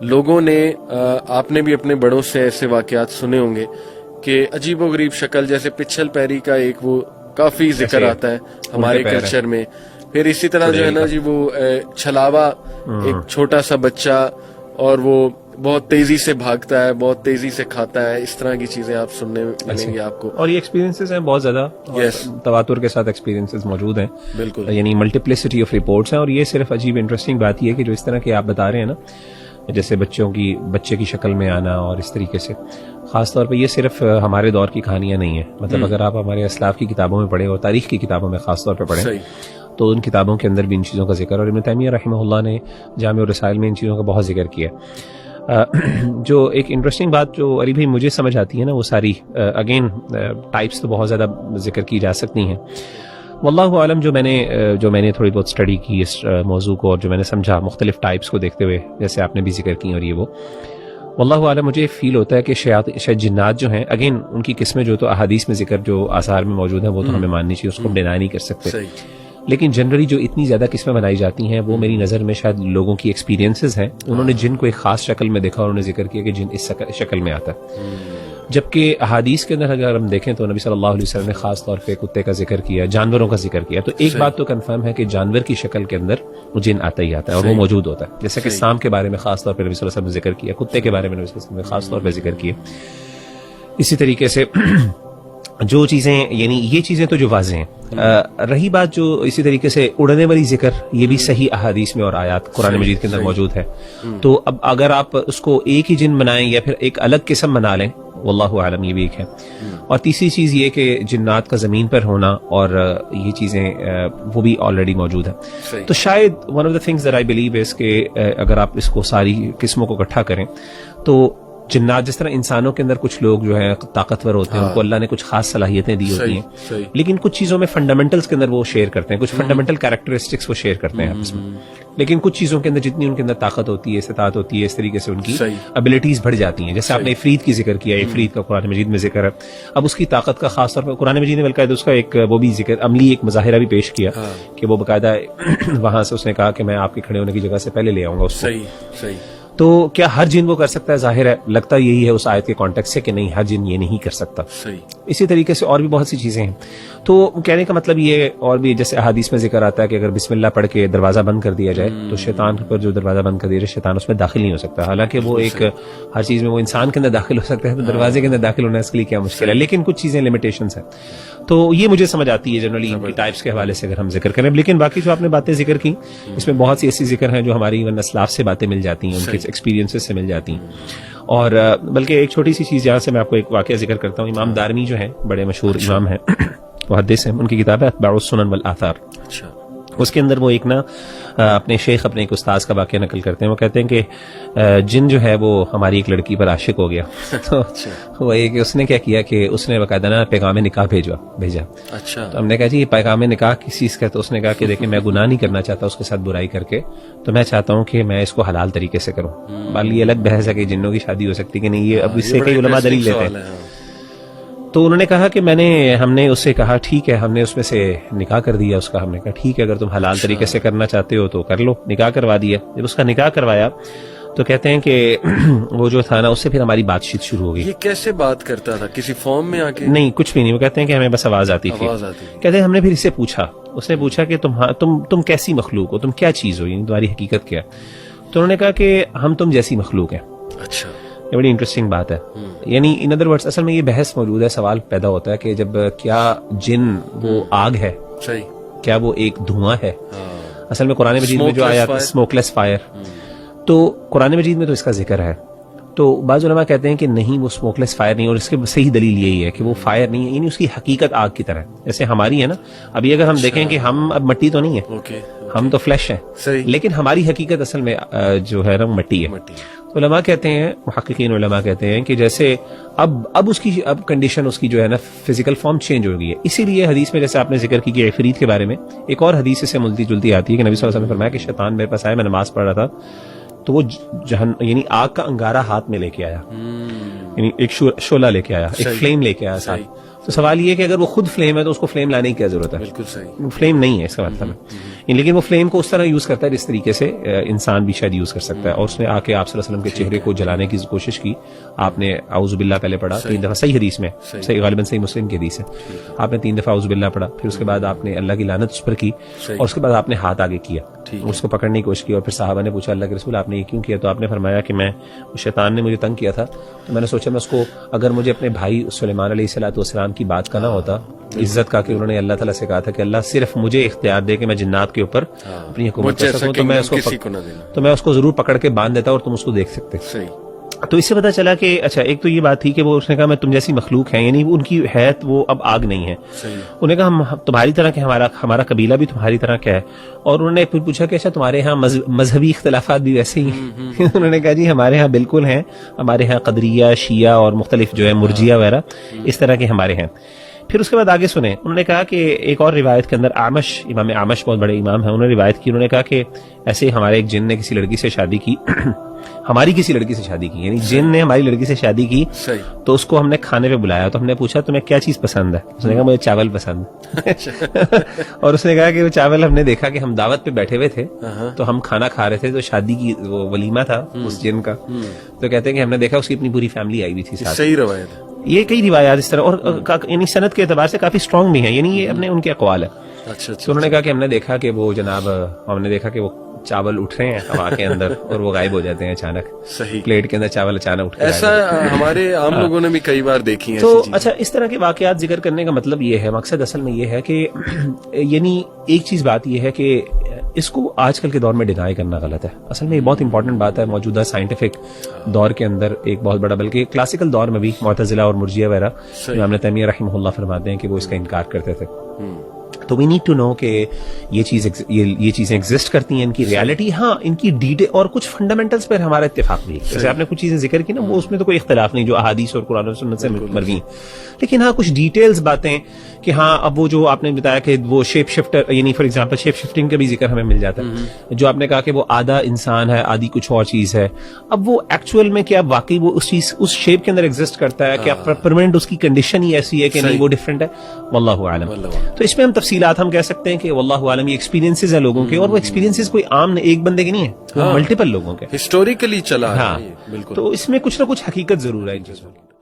لوگوں نے آپ نے بھی اپنے بڑوں سے ایسے واقعات سنے ہوں گے کہ عجیب و غریب شکل، جیسے پچھل پیری کا ایک وہ کافی ذکر آتا ہے ہمارے کلچر میں. پھر اسی طرح جو ہے نا جی وہ چھلاوا، ایک چھوٹا سا بچہ اور وہ بہت تیزی سے بھاگتا ہے، بہت تیزی سے کھاتا ہے، اس طرح کی چیزیں آپ سننے ملیں گی آپ کو. اور یہ ایکسپیرینسز ہیں بہت زیادہ، تواتر کے ساتھ ایکسپیرینسز موجود ہیں بالکل، یعنی ملٹیپلسٹی آف رپورٹس ہیں. اور یہ صرف عجیب انٹرسٹنگ بات یہ ہے کہ جو اس طرح کے آپ بتا رہے ہیں نا، جیسے بچے کی شکل میں آنا اور اس طریقے سے، خاص طور پہ یہ صرف ہمارے دور کی کہانیاں نہیں ہیں. مطلب اگر آپ ہمارے اسلاف کی کتابوں میں پڑھیں اور تاریخ کی کتابوں میں خاص طور پہ پڑھیں تو ان کتابوں کے اندر بھی ان چیزوں کا ذکر، اور ابن تیمیہ رحمہ اللہ نے جامع الرسائل میں ان چیزوں کا بہت ذکر کیا. جو ایک انٹرسٹنگ بات جو علی بھائی مجھے سمجھ آتی ہے نا، وہ ساری اگین ٹائپس تو بہت زیادہ ذکر کی جا سکتی ہیں. واللہ عالم جو میں نے تھوڑی بہت اسٹڈی کی اس موضوع کو، اور جو میں نے سمجھا مختلف ٹائپس کو دیکھتے ہوئے، جیسے آپ نے بھی ذکر کی اور یہ وہ، واللہ عالم مجھے فیل ہوتا ہے کہ شاید جنات جو ہیں، اگین ان کی قسمیں جو تو احادیث میں ذکر جو آثار میں موجود ہیں وہ تو ہمیں ماننی چاہیے، اس کو ہم ڈینائی نہیں کر سکتے. لیکن جنرلی جو اتنی زیادہ قسمیں بنائی جاتی ہیں وہ میری نظر میں شاید لوگوں کی ایکسپیرینسز ہیں. انہوں نے جن کو ایک خاص شکل میں دیکھا اور انہوں نے ذکر کیا کہ جن اس شکل میں آتا ہے. جبکہ احادیث کے اندر اگر ہم دیکھیں تو نبی صلی اللہ علیہ وسلم نے خاص طور پہ کتے کا ذکر کیا، جانوروں کا ذکر کیا. تو ایک بات تو کنفرم ہے کہ جانور کی شکل کے اندر جن آتا ہی آتا ہے اور وہ موجود ہوتا ہے. جیسے کہ سام کے بارے میں خاص طور پہ نبی صلی اللہ علیہ وسلم نے ذکر کیا، کتے کے بارے میں نبی صلی اللہ علیہ وسلم نے خاص طور پہ ذکر کیا. اسی طریقے سے جو چیزیں، یعنی یہ چیزیں تو جو واضح ہیں. رہی بات جو اسی طریقے سے اڑنے والی ذکر، یہ بھی صحیح احادیث میں اور آیات قرآن مجید کے اندر موجود ہے. تو اب اگر آپ اس کو ایک ہی جن بنائیں یا پھر ایک الگ قسم بنا لیں، واللہ عالم، یہ بھی ایک ہے. اور تیسری چیز یہ کہ جنات کا زمین پر ہونا اور یہ چیزیں وہ بھی آلریڈی موجود ہے. تو شاید one of the things that I believe is کہ اگر آپ اس کو ساری قسموں کو اکٹھا کریں تو جنات، جس طرح انسانوں کے اندر کچھ لوگ جو ہیں طاقتور ہوتے ہیں، ان کو اللہ نے کچھ خاص صلاحیتیں دی ہوتی ہیں، لیکن کچھ چیزوں میں فنڈامنٹلز کے اندر وہ شیئر کرتے ہیں، کچھ فنڈامنٹل کیریکٹرسٹکس وہ شیئر کرتے ہیں آپس میں. لیکن کچھ چیزوں کے اندر جتنی ان کے اندر طاقت ہوتی ہے، استطاعت ہوتی ہے، اس طریقے سے ان کی ابیلٹیز بڑھ جاتی ہیں. جیسے آپ نے عفریت کی ذکر کیا، عفریت کا قرآن مجید میں ذکر ہے. اب اس کی طاقت کا خاص طور پر قرآن مجید نے باقاعدہ اس کا ایک وہ بھی ذکر، عملی ایک مظاہرہ بھی پیش کیا کہ وہ باقاعدہ وہاں سے اس نے کہا کہ میں آپ کے کھڑے ہونے کی جگہ سے پہلے لے آؤں گا اس کو. تو کیا ہر جن وہ کر سکتا ہے؟ ظاہر ہے لگتا یہی ہے اس آیت کے کانٹیکسٹ سے کہ نہیں، ہر جن یہ نہیں کر سکتا. اسی طریقے سے اور بھی بہت سی چیزیں ہیں. تو کہنے کا مطلب یہ، اور بھی جیسے احادیث میں ذکر آتا ہے کہ اگر بسم اللہ پڑھ کے دروازہ بند کر دیا جائے تو شیطان پر جو دروازہ بند کر دیا جائے، شیطان اس میں داخل نہیں ہو سکتا. حالانکہ وہ ایک ہر چیز میں وہ انسان کے اندر داخل ہو سکتا ہے، تو دروازے کے اندر داخل ہونا اس کے لیے کیا مشکل ہے. لیکن کچھ چیزیں لمیٹیشنز ہیں. تو یہ مجھے سمجھ آتی ہے جنرلی ٹائپس کے حوالے سے اگر ہم ذکر کریں. لیکن باقی جو آپ نے باتیں ذکر کی، اس میں بہت سی ایسی ذکر ہیں جو ہماری اسلاف سے باتیں مل جاتی ہیں، ان کے ایکسپیرینسز سے مل جاتی ہیں. اور بلکہ ایک چھوٹی سی چیز جہاں سے میں آپ کو ایک واقعہ ذکر کرتا ہوں. امام دارمی جو ہیں، بڑے مشہور امام ہیں، محدث ہیں، ان کی کتاب ہے اتباع السنن والآثار. اس کے اندر وہ ایک نا اپنے شیخ، اپنے ایک استاذ کا واقعہ نقل کرتے ہیں. وہ کہتے ہیں کہ جن جو ہے وہ ہماری ایک لڑکی پر عاشق ہو گیا. تو وہ یہ کہ اس نے کیا کیا کہ اس نے باقاعدہ نا پیغام نکاح بھیجا. تو ہم نے کہا جی یہ پیغام نکاح کس چیز کا؟ تو اس نے کہا کہ دیکھیں میں گناہ نہیں کرنا چاہتا اس کے ساتھ برائی کر کے، تو میں چاہتا ہوں کہ میں اس کو حلال طریقے سے کروں. بالی الگ بحث ہے کہ جنوں کی شادی ہو سکتی کہ نہیں، یہ اب اس سے کئی علماء دلیل لیتے ہیں. تو انہوں نے کہا کہ ہم نے اس سے کہا ٹھیک ہے، ہم نے اس میں سے نکاح کر دیا اس کا. ہم نے کہا ٹھیک ہے، اگر تم حلال طریقے سے کرنا چاہتے ہو تو کر لو. نکاح کروا دیا. جب اس کا نکاح کروایا تو کہتے ہیں کہ وہ جو تھا نا، اس سے پھر ہماری بات چیت شروع ہو گئی. یہ کیسے بات کرتا تھا؟ کسی فارم میں آ کے؟ نہیں، کچھ بھی نہیں. وہ کہتے ہیں کہ ہمیں بس آواز آتی تھی. کہتے ہیں ہم نے پھر اس سے پوچھا، اس نے پوچھا کہ تم کیسی مخلوق ہو، تم کیا چیز ہو، یعنی تمہاری حقیقت کیا؟ تو انہوں نے کہا کہ ہم تم جیسی مخلوق ہیں. اچھا، یہ بڑی انٹرسٹنگ بات ہے. یعنی ان ادر ورڈز اصل میں یہ بحث موجود ہے، سوال پیدا ہوتا ہے کہ جب کیا جن وہ آگ ہے، کیا وہ ایک دھواں ہے؟ اصل میں قرآن مجید میں جو آیات اسموک لیس فائر، تو قرآن مجید میں تو اس کا ذکر ہے. تو بعض علماء کہتے ہیں کہ نہیں، وہ اسموک لیس فائر نہیں، اور اس کی صحیح دلیل یہی ہے کہ وہ فائر نہیں ہے، یعنی اس کی حقیقت آگ کی طرح ہے جیسے ہماری ہے نا. ابھی اگر ہم دیکھیں کہ ہم اب مٹی تو نہیں ہے، ہم تو فلیش ہیں، لیکن ہماری حقیقت اصل میں جو ہے نا مٹی ہے. علماء کہتے ہیں، محققین علماء کہتے ہیں کہ جیسے اب اس کی کنڈیشن، اس کی جو ہے نا فزیکل فارم چینج ہو گئی ہے. اسی لیے حدیث میں جیسے آپ نے ذکر کی کہ عفریت کے بارے میں ایک اور حدیث سے ملتی جلتی آتی ہے کہ نبی صلی اللہ علیہ وسلم نے فرمایا کہ شیطان میرے پاس آیا، میں نماز پڑھ رہا تھا تو وہ یعنی آگ کا انگارہ ہاتھ میں لے کے آیا، یعنی ایک شعلہ لے کے آیا، ایک فلیم لے کے آیا ساتھ. تو سوال یہ ہے کہ اگر وہ خود فلیم ہے تو اس کو فلیم لانے کی کیا ضرورت ہے؟ بالکل صحیح، فلیم نہیں ہے اس کا مطلب ہے، لیکن وہ فلیم کو اس طرح یوز کرتا ہے جس طریقے سے انسان بھی شاید یوز کر سکتا ہے. اور اس نے آ کے آپ صلی اللہ علیہ وسلم کے چہرے کو جلانے کی کوشش کی. آپ نے اعوذ باللہ پہلے پڑھا 3 دفعہ، صحیح حدیث میں، صحیح غالباً صحیح مسلم کی حدیث ہے، آپ نے 3 دفعہ اعوذ باللہ پڑھا، پھر اس کے بعد آپ نے اللہ کی لعنت اس پر کی، اور اس کے بعد آپ نے ہاتھ آگے کیا، اس کو پکڑنے کی کوشش کی. اور پھر صحابہ نے پوچھا اللہ کے رسول آپ نے یہ کیوں کیا؟ تو آپ نے فرمایا کہ میں شیطان نے مجھے تنگ کیا تھا، تو میں نے سوچا میں اس کو، اگر مجھے اپنے بھائی سلیمان علیہ الصلوۃ والسلام کی بات کا نہ ہوتا، عزت کا، کہ انہوں نے اللہ تعالیٰ سے کہا تھا کہ اللہ صرف مجھے اختیار دے کہ میں جنات کے اوپر اپنی حکومت کر سکوں، تو میں اس کو ضرور پکڑ کے باندھ دیتا اور تم اس کو دیکھ سکتے. تو اس سے پتا چلا کہ اچھا ایک تو یہ بات تھی کہ وہ اس نے کہا میں تم جیسی مخلوق ہیں، یعنی ان کی حیت وہ اب آگ نہیں ہے. انہوں نے کہا ہم تمہاری طرح کہ ہمارا قبیلہ بھی تمہاری طرح کیا ہے. اور انہوں نے پھر پوچھا کہ اچھا تمہارے ہاں مذہبی اختلافات بھی ویسے ہی ہیں؟ انہوں نے کہا جی ہمارے ہاں بالکل ہیں، ہمارے ہاں قدریہ، شیعہ اور مختلف جو ہے مرجیہ وغیرہ اس طرح کے ہمارے ہیں. پھر اس کے بعد آگے سنیں، انہوں نے کہا کہ ایک اور روایت کے اندر امام اعمش بہت بڑے امام ہیں، انہوں نے روایت کی، انہوں نے کہا کہ ایسے ہمارے ایک جن نے کسی لڑکی سے شادی کی ہماری کسی لڑکی سے شادی کی، یعنی جن نے ہماری لڑکی سے شادی کی، تو اس کو ہم نے کھانے پہ بلایا، تو ہم نے پوچھا تمہیں کیا چیز پسند ہے؟ اس نے کہا مجھے چاول پسند ہے. اور اس نے کہا کہ وہ چاول ہم نے دیکھا کہ ہم دعوت پہ بیٹھے ہوئے تھے تو ہم کھانا کھا رہے تھے، تو شادی کی وہ ولیمہ تھا اس جن کا، تو کہتے ہیں کہ ہم نے دیکھا اس کی اپنی پوری فیملی آئی ہوئی تھی ساتھ. صحیح روایت ہے یہ، کئی روایات اس طرح، اور یعنی سند کے اعتبار سے کافی اسٹرانگ بھی ہیں، یعنی یہ اپنے ان کے اقوال ہے. تو انہوں نے کہا کہ ہم نے دیکھا کہ وہ جناب، ہم نے دیکھا کہ وہ چاول اٹھ رہے ہیں ہوا کے اندر اور وہ غائب ہو جاتے ہیں اچانک، پلیٹ کے اندر چاول اچانک اٹھ، ایسا ہمارے عام لوگوں نے بھی کئی بار دیکھی ہیں. تو اچھا اس طرح کے واقعات ذکر کرنے کا مطلب یہ ہے، مقصد اصل میں یہ ہے کہ یعنی ایک چیز بات یہ ہے کہ اس کو آج کل کے دور میں ڈینائی کرنا غلط ہے. اصل میں یہ بہت امپورٹنٹ بات ہے. موجودہ سائنٹیفک دور کے اندر ایک بہت بڑا، بلکہ کلاسیکل دور میں بھی معتزلہ اور مرجیہ وغیرہ، امام تیمیہ رحمہ اللہ فرماتے ہیں کہ وہ اس کا انکار کرتے تھے. تو وی نیڈ ٹو نو کہ یہ چیزیں ایگزسٹ کرتی ہیں، ان کی ریالٹی، ہاں ان کی ڈیٹیل اور کچھ فنڈامنٹلز پر ہمارا اتفاق بھی ہے. جیسے آپ نے کچھ چیزیں ذکر کی نا، وہ اس میں تو کوئی اختلاف نہیں جو احادیث اور قرآن و سنت سے مروی، لیکن ہاں کچھ ڈیٹیلز باتیں کہ ہاں اب وہ جو آپ نے بتایا کہ وہ شیپ شفٹر، یعنی فار ایگزامپل شیپ شفٹنگ کا بھی ذکر ہمیں مل جاتا ہے، جو آپ نے کہا کہ وہ آدھا انسان ہے آدھی کچھ اور چیز ہے. اب وہ ایکچوئل میں کیا واقعی وہ اس چیز اس شیپ کے اندر ایگزسٹ کرتا ہے، کیا پرماننٹ اس کی کنڈیشن ہی ایسی ہے کہ نہیں وہ ڈفرینٹ ہے؟ واللہ اعلم. تو اس میں ہم تفصیلات ہم کہہ سکتے ہیں کہ واللہ عالم، یہ ایکسپیرینسز ہیں لوگوں کے، اور وہ ایکسپیرینسز کوئی عام ایک بندے کے نہیں ہیں، ملٹیپل لوگوں کے، ہسٹوریکلی چلا ہے. ہاں بالکل. تو اس میں کچھ نہ کچھ حقیقت ضرور ہے ان چیزوں کی.